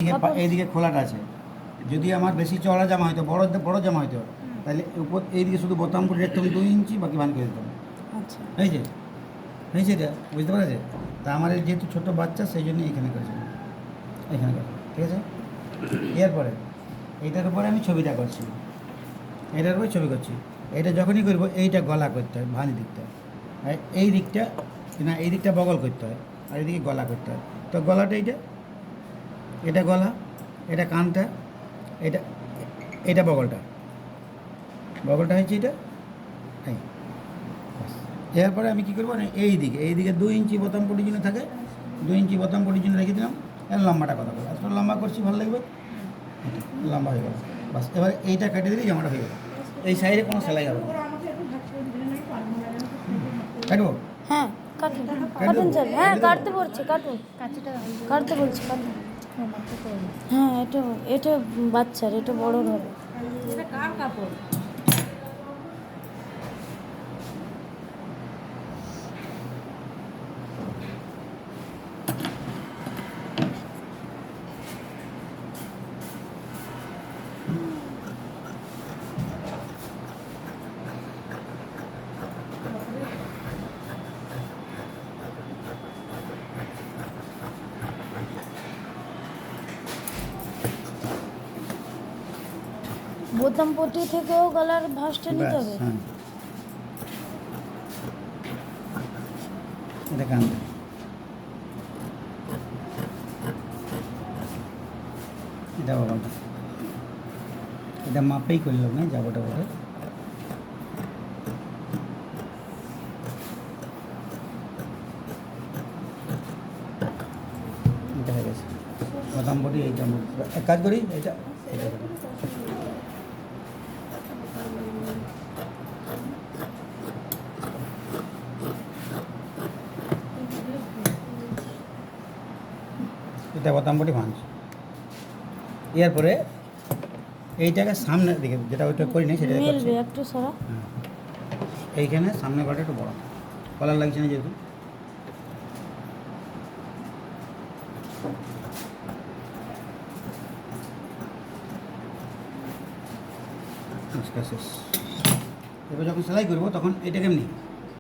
এইদিকে খোলাটা আছে। যদি আমার বেশি চড়া জামা হয়তো বড় জামা হয়তো তাহলে উপর এইদিকে শুধু বোতাম করে রাখতে হবে 2 ইঞ্চি, বাকি ভান করে দিতে হবে। আচ্ছা, হয়েছে হয়েছে এটা বুঝতে পারছে? তা আমার যেহেতু ছোটো বাচ্চা সেই জন্য এখানে করেছি, এখানে করে, ঠিক আছে। এরপরে এইটার উপরে আমি ছবিটা করছি, এটার উপরে ছবি করছি। এটা যখনই করবো এইটা গলা করতে হয়, ভাঁজ দিকটা, আর এই দিকটা না, এই দিকটা বগল করতে হয়, আর এইদিকে গলা করতে হয়। তো গলাটা এটা গলা, এটা কানটা, এটা এটা বগলটা হচ্ছে এটা। এই ব্যাস। এরপরে আমি কী করবো না, এইদিকে 2 ইঞ্চি বোতাম পটির জন্য থাকে, 2 ইঞ্চি বোতাম পটির জন্য রেখে দিলাম। এর লম্বাটা কথা বলো, আসলে লম্বা করছি ভালো লাগবে, লম্বা হয়ে গেল। বাস, এবার এইটা কেটে দিলেই জামাটা হয়ে গেল। এই সাইডে কোনো সেলাই হবে না। কাটবো? হ্যাঁ কাটুন, কাটুন চল, হ্যাঁ কাটতে বলছি, কাটুন, কাটতে বলছি, কাটুন। হ্যাঁ এটা বাচ্চার, এটা বড়োর হবে। এটা কার কাপড়? বোতাম পট্টি থেকেও গলার ভাঁজটা নিতে ব্যাস, হবে। হ্যাঁ, এটা কানটা, এটা বগলটা, এটা মাপেই করলাম না, যাবোটা বলে। এটা হয়ে গেছে বোতাম পটি। এইটা এক কাজ করি, এটা করি। এটা বোতাম পটি ভাঁজ। এরপরে এইটাকে সামনের দিকে, যেটা ওইটা করি না সেটা করছি। মিলবে একটু সরা। হ্যাঁ, এইখানে সামনে গলাটা একটু বড়, কলার লাগছে না যেহেতু। আজকে শেষ। এবার যখন সেলাই করবো তখন এটা কেমনি